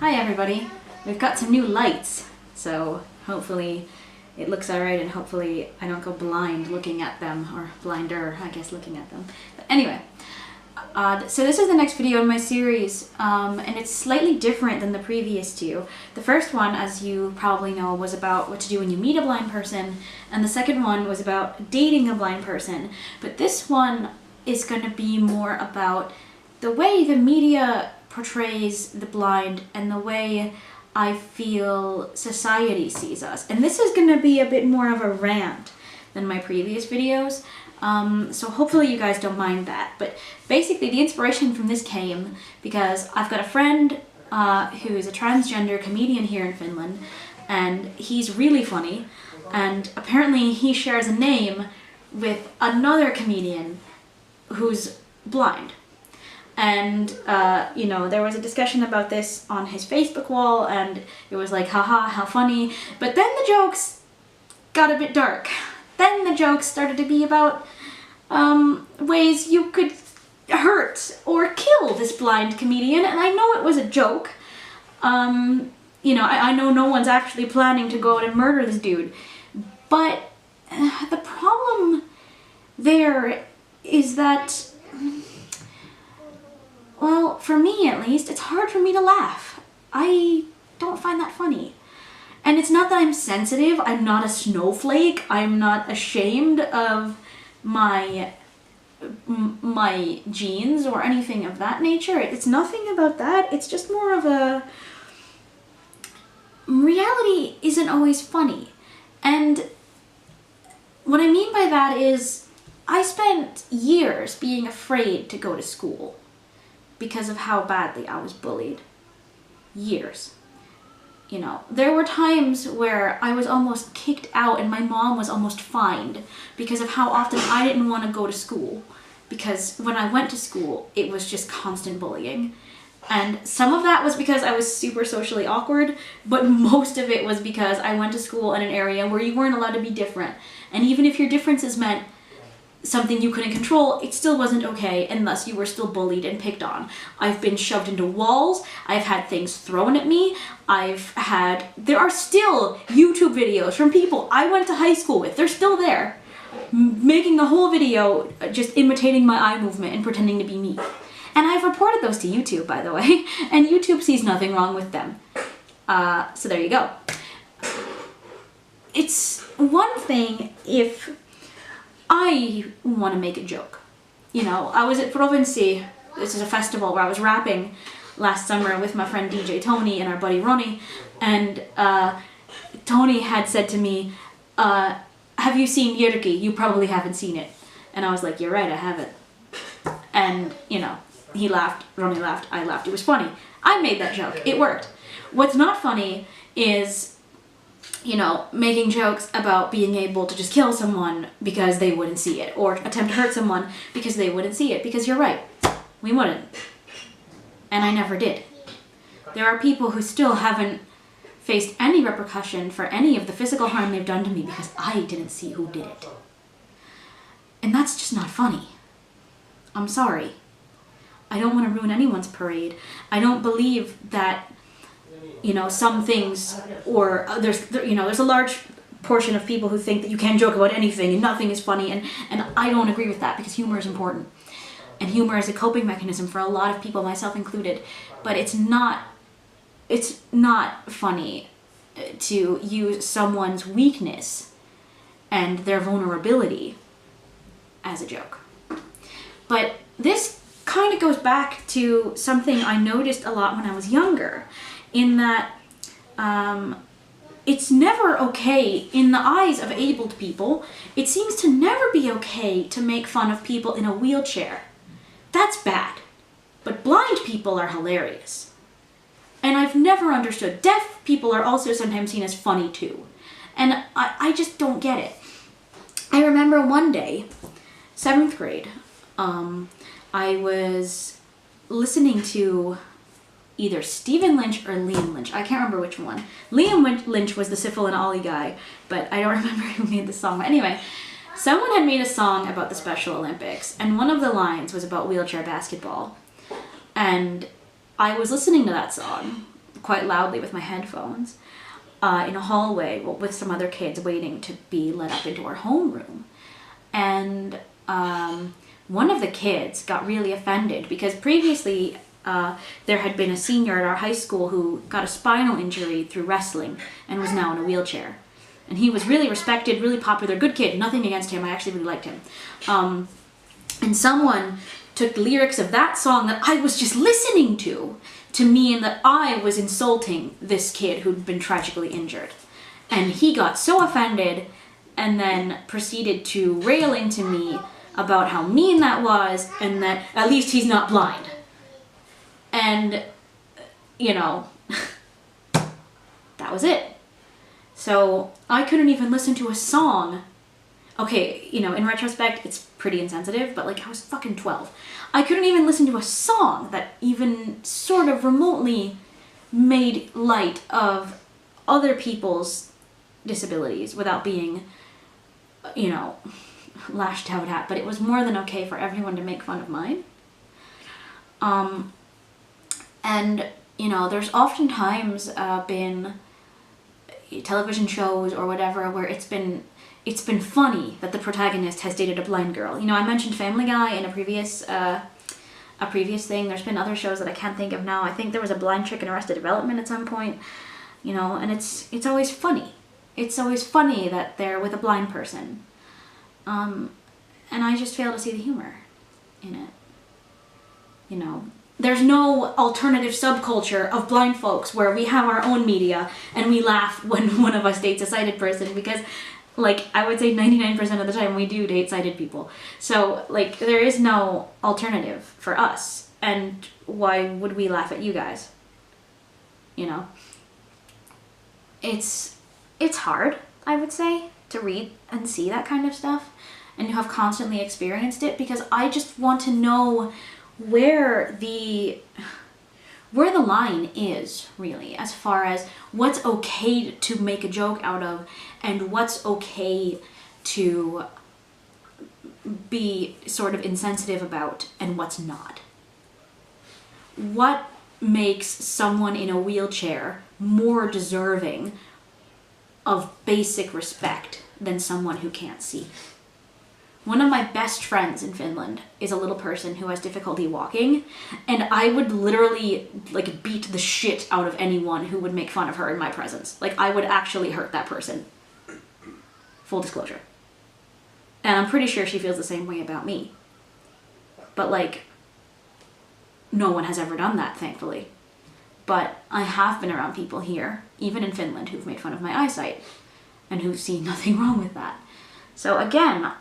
Hi everybody. We've got some new lights, so hopefully it looks alright and hopefully I don't go blind looking at them, or blinder, I guess, looking at them. But anyway, so this is the next video in my series, and it's slightly different than the previous two. The first one, as you probably know, was about what to do when you meet a blind person, and the second one was about dating a blind person. But this one is going to be more about the way the media portrays the blind and the way I feel society sees us. And this is going to be a bit more of a rant than my previous videos, so hopefully you guys don't mind that. But basically the inspiration from this came because I've got a friend who is a transgender comedian here in Finland, and he's really funny, and apparently he shares a name with another comedian who's blind. And, you know, there was a discussion about this on his Facebook wall, and it was like, haha, how funny. But then the jokes got a bit dark. Then the jokes started to be about ways you could hurt or kill this blind comedian, and I know it was a joke. You know, I know no one's actually planning to go out and murder this dude, but the problem there is that, well, for me at least, it's hard for me to laugh. I don't find that funny. And it's not that I'm sensitive, I'm not a snowflake, I'm not ashamed of my genes or anything of that nature. It's nothing about that, it's just more of a... reality isn't always funny. And what I mean by that is, I spent years being afraid to go to school because of how badly I was bullied. Years. You know, there were times where I was almost kicked out and my mom was almost fined because of how often I didn't want to go to school. Because when I went to school, it was just constant bullying. And some of that was because I was super socially awkward, but most of it was because I went to school in an area where you weren't allowed to be different. And even if your differences meant something you couldn't control, it still wasn't okay, and thus you were still bullied and picked on. I've been shoved into walls, I've had things thrown at me, there are still YouTube videos from people I went to high school with, they're still there, making the whole video just imitating my eye movement and pretending to be me. And I've reported those to YouTube, by the way, and YouTube sees nothing wrong with them. So there you go. It's one thing if I want to make a joke. You know, I was at Provinci, this is a festival where I was rapping last summer with my friend DJ Tony and our buddy Ronnie, and Tony had said to me, have you seen Jyrki? You probably haven't seen it. And I was like, you're right, I haven't. And, you know, he laughed, Ronnie laughed, I laughed. It was funny. I made that joke. It worked. What's not funny is, you know, making jokes about being able to just kill someone because they wouldn't see it, or attempt to hurt someone because they wouldn't see it, because you're right, we wouldn't. And I never did. There are people who still haven't faced any repercussion for any of the physical harm they've done to me because I didn't see who did it. And that's just not funny. I'm sorry. I don't want to ruin anyone's parade. I don't believe that, you know, some things, or there's a large portion of people who think that you can joke about anything and nothing is funny, and I don't agree with that, because humor is important. And humor is a coping mechanism for a lot of people, myself included. But it's not funny to use someone's weakness and their vulnerability as a joke. But this kind of goes back to something I noticed a lot when I was younger, in that it's never okay in the eyes of abled people. It seems to never be okay to make fun of people in a wheelchair. That's bad. But blind people are hilarious. And I've never understood. Deaf people are also sometimes seen as funny too. And I just don't get it. I remember one day, 7th grade, I was listening to either Stephen Lynch or Liam Lynch. I can't remember which one. Liam Lynch was the Syphil and Ollie guy, but I don't remember who made the song. But anyway, someone had made a song about the Special Olympics, and one of the lines was about wheelchair basketball. And I was listening to that song quite loudly with my headphones in a hallway with some other kids waiting to be let up into our homeroom. And one of the kids got really offended because previously there had been a senior at our high school who got a spinal injury through wrestling and was now in a wheelchair. And he was really respected, really popular, good kid, nothing against him. I actually really liked him. And someone took the lyrics of that song that I was just listening to mean that I was insulting this kid who'd been tragically injured. And he got so offended and then proceeded to rail into me about how mean that was and that at least he's not blind. And, you know, that was it. So I couldn't even listen to a song. Okay, you know, in retrospect, it's pretty insensitive, but like I was fucking 12. I couldn't even listen to a song that even sort of remotely made light of other people's disabilities without being, you know, lashed out at. But it was more than okay for everyone to make fun of mine. And, you know, there's oftentimes been television shows or whatever where it's been funny that the protagonist has dated a blind girl. You know, I mentioned Family Guy in a previous thing. There's been other shows that I can't think of now. I think there was a blind chick in Arrested Development at some point, you know, and it's always funny. It's always funny that they're with a blind person. And I just fail to see the humor in it. You know, there's no alternative subculture of blind folks where we have our own media and we laugh when one of us dates a sighted person, because like I would say 99% of the time we do date sighted people. So like there is no alternative for us, and why would we laugh at you guys? You know, it's hard, I would say, to read and see that kind of stuff and you have constantly experienced it, because I just want to know where the line is, really, as far as what's okay to make a joke out of and what's okay to be sort of insensitive about and what's not. What makes someone in a wheelchair more deserving of basic respect than someone who can't see? One of my best friends in Finland is a little person who has difficulty walking, and I would literally like beat the shit out of anyone who would make fun of her in my presence. Like I would actually hurt that person. Full disclosure. And I'm pretty sure she feels the same way about me. But like, no one has ever done that, thankfully. But I have been around people here, even in Finland, who've made fun of my eyesight and who've seen nothing wrong with that. So again,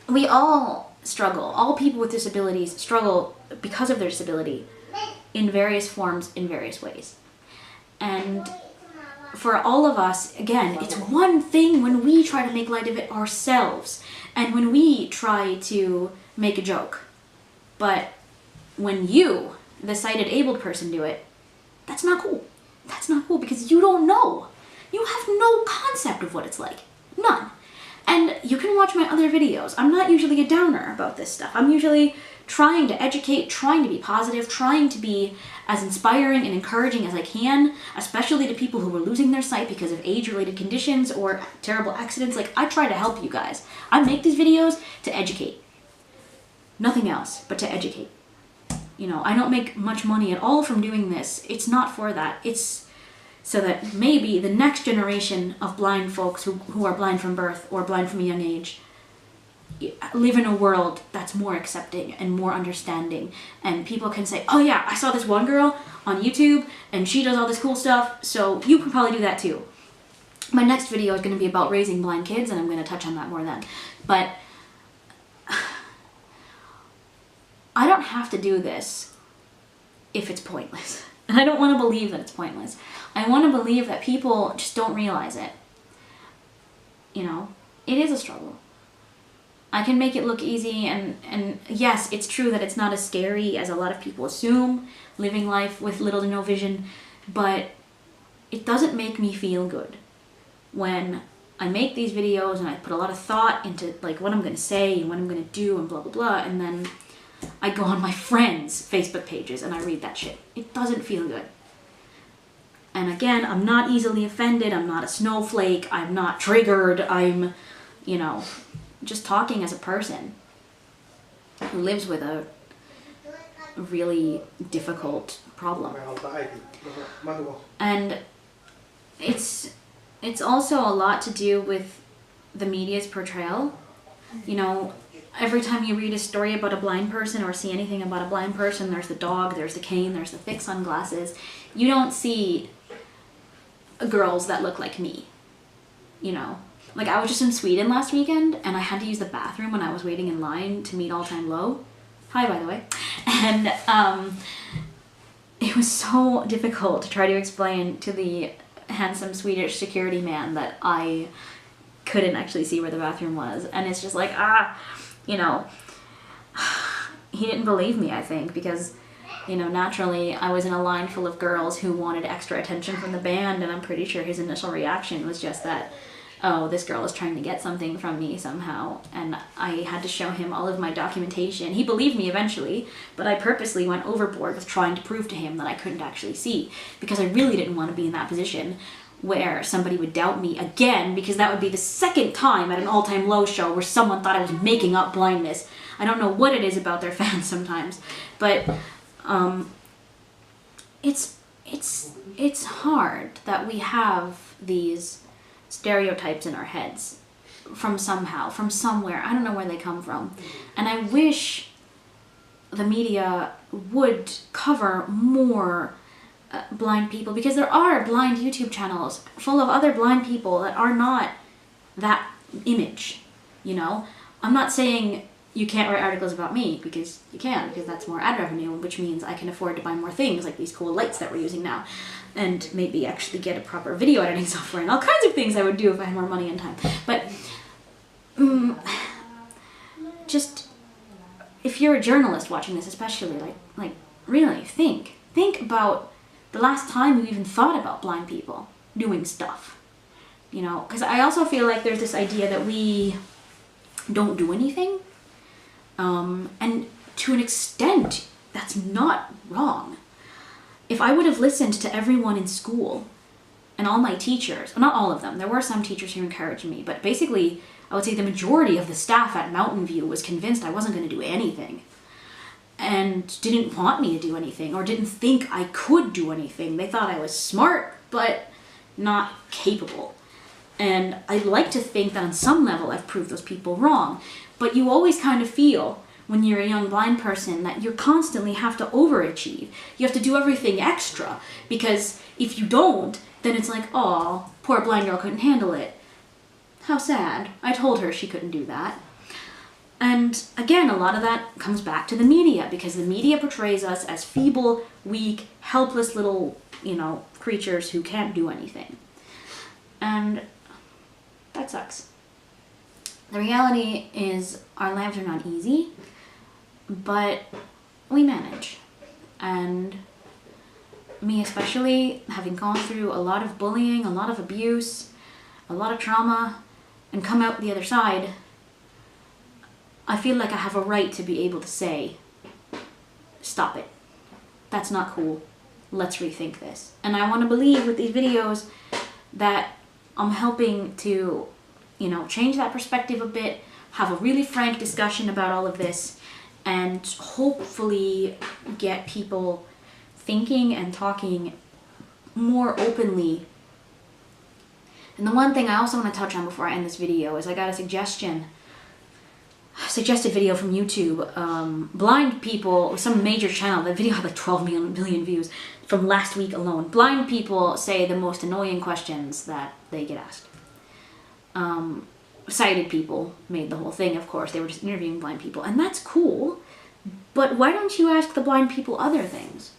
we all struggle. All people with disabilities struggle because of their disability in various forms, in various ways. And for all of us, again, it's one thing when we try to make light of it ourselves and when we try to make a joke. But when you, the sighted abled person, do it, that's not cool. That's not cool because you don't know. You have no concept of what it's like. None. And you can watch my other videos. I'm not usually a downer about this stuff. I'm usually trying to educate, trying to be positive, trying to be as inspiring and encouraging as I can, especially to people who are losing their sight because of age-related conditions or terrible accidents. Like, I try to help you guys. I make these videos to educate. Nothing else but to educate. You know, I don't make much money at all from doing this. It's not for that. It's so that maybe the next generation of blind folks who are blind from birth or blind from a young age live in a world that's more accepting and more understanding, and people can say, oh yeah, I saw this one girl on YouTube and she does all this cool stuff, so you can probably do that too. My next video is going to be about raising blind kids, and I'm going to touch on that more then. But I don't have to do this if it's pointless. And I don't want to believe that it's pointless. I want to believe that people just don't realize it. You know, it is a struggle. I can make it look easy, and yes, it's true that it's not as scary as a lot of people assume, living life with little to no vision, but it doesn't make me feel good when I make these videos and I put a lot of thought into like what I'm going to say and what I'm going to do and blah blah blah, and then I go on my friends' Facebook pages and I read that shit. It doesn't feel good. And again, I'm not easily offended. I'm not a snowflake. I'm not triggered. I'm, you know, just talking as a person who lives with a really difficult problem. And it's also a lot to do with the media's portrayal. You know, every time you read a story about a blind person or see anything about a blind person, there's the dog, there's the cane, there's the thick sunglasses. You don't see girls that look like me, you know. Like, I was just in Sweden last weekend and I had to use the bathroom when I was waiting in line to meet All Time Low. Hi, by the way. And it was so difficult to try to explain to the handsome Swedish security man that I couldn't actually see where the bathroom was. And it's just like, you know, he didn't believe me, I think, because, you know, naturally I was in a line full of girls who wanted extra attention from the band, and I'm pretty sure his initial reaction was just that, oh, this girl is trying to get something from me somehow. And I had to show him all of my documentation. He believed me eventually, but I purposely went overboard with trying to prove to him that I couldn't actually see, because I really didn't want to be in that position where somebody would doubt me again, because that would be the second time at an All Time Low show where someone thought I was making up blindness. I don't know what it is about their fans sometimes, but it's hard that we have these stereotypes in our heads from somewhere. I don't know where they come from. And I wish the media would cover more blind people, because there are blind YouTube channels full of other blind people that are not that image, you know? I'm not saying you can't write articles about me, because you can, because that's more ad revenue, which means I can afford to buy more things like these cool lights that we're using now, and maybe actually get a proper video editing software and all kinds of things I would do if I had more money and time. But just, if you're a journalist watching this especially, like really think about the last time you even thought about blind people doing stuff, you know? Because I also feel like there's this idea that we don't do anything, and to an extent that's not wrong. If I would have listened to everyone in school and all my teachers, well, not all of them, there were some teachers who encouraged me, but basically I would say the majority of the staff at Mountain View was convinced I wasn't going to do anything and didn't want me to do anything, or didn't think I could do anything. They thought I was smart but not capable. And I'd like to think that on some level I've proved those people wrong. But you always kind of feel, when you're a young blind person, that you constantly have to overachieve. You have to do everything extra, because if you don't, then it's like, oh, poor blind girl couldn't handle it. How sad. I told her she couldn't do that. And again, a lot of that comes back to the media, because the media portrays us as feeble, weak, helpless little, you know, creatures who can't do anything. And that sucks. The reality is our lives are not easy, but we manage. And me especially, having gone through a lot of bullying, a lot of abuse, a lot of trauma, and come out the other side, I feel like I have a right to be able to say, stop it. That's not cool. Let's rethink this. And I want to believe with these videos that I'm helping to, you know, change that perspective a bit, have a really frank discussion about all of this, and hopefully get people thinking and talking more openly. And the one thing I also want to touch on before I end this video is I got a suggested video from YouTube. Blind people, some major channel, the video had like 12 million views from last week alone. Blind people say the most annoying questions that they get asked. Sighted people made the whole thing, of course. They were just interviewing blind people, and that's cool. But why don't you ask the blind people other things?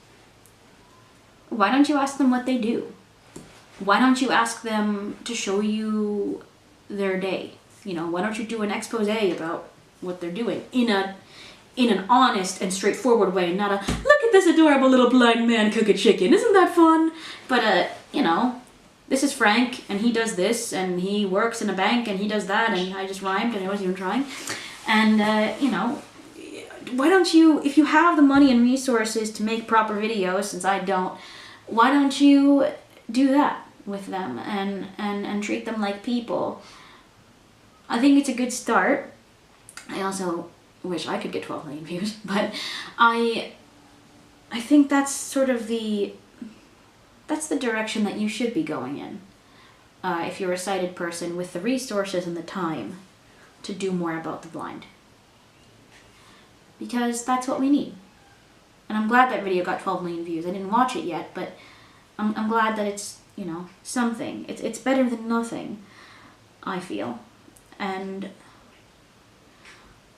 Why don't you ask them what they do? Why don't you ask them to show you their day? You know, why don't you do an expose about what they're doing in an honest and straightforward way, not a, look at this adorable little blind man cook a chicken, isn't that fun? But, you know, this is Frank, and he does this, and he works in a bank, and he does that, and I just rhymed, and I wasn't even trying. And, you know, why don't you, if you have the money and resources to make proper videos, since I don't, why don't you do that with them and treat them like people? I think it's a good start. I also wish I could get 12 million views, but I think that's sort of that's the direction that you should be going in. If you're a sighted person with the resources and the time to do more about the blind. Because that's what we need. And I'm glad that video got 12 million views. I didn't watch it yet, but I'm glad that it's, you know, something. It's better than nothing, I feel. And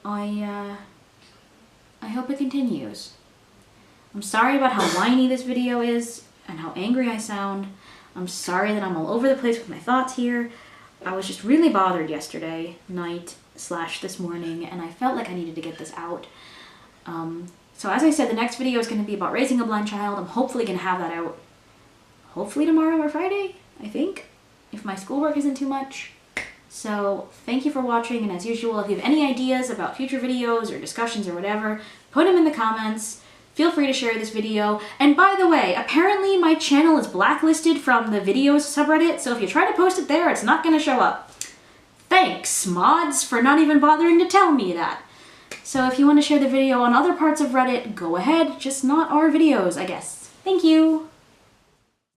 I hope it continues. I'm sorry about how whiny this video is and how angry I sound. I'm sorry that I'm all over the place with my thoughts here. I was just really bothered yesterday night / this morning, and I felt like I needed to get this out. So as I said, the next video is going to be about raising a blind child. I'm hopefully going to have that out hopefully tomorrow or Friday, I think, if my schoolwork isn't too much. So thank you for watching, and as usual, if you have any ideas about future videos or discussions or whatever, put them in the comments. Feel free to share this video. And by the way, apparently my channel is blacklisted from the videos subreddit, so if you try to post it there, it's not going to show up. Thanks, mods, for not even bothering to tell me that. So if you want to share the video on other parts of Reddit, go ahead, just not our videos, I guess. Thank you!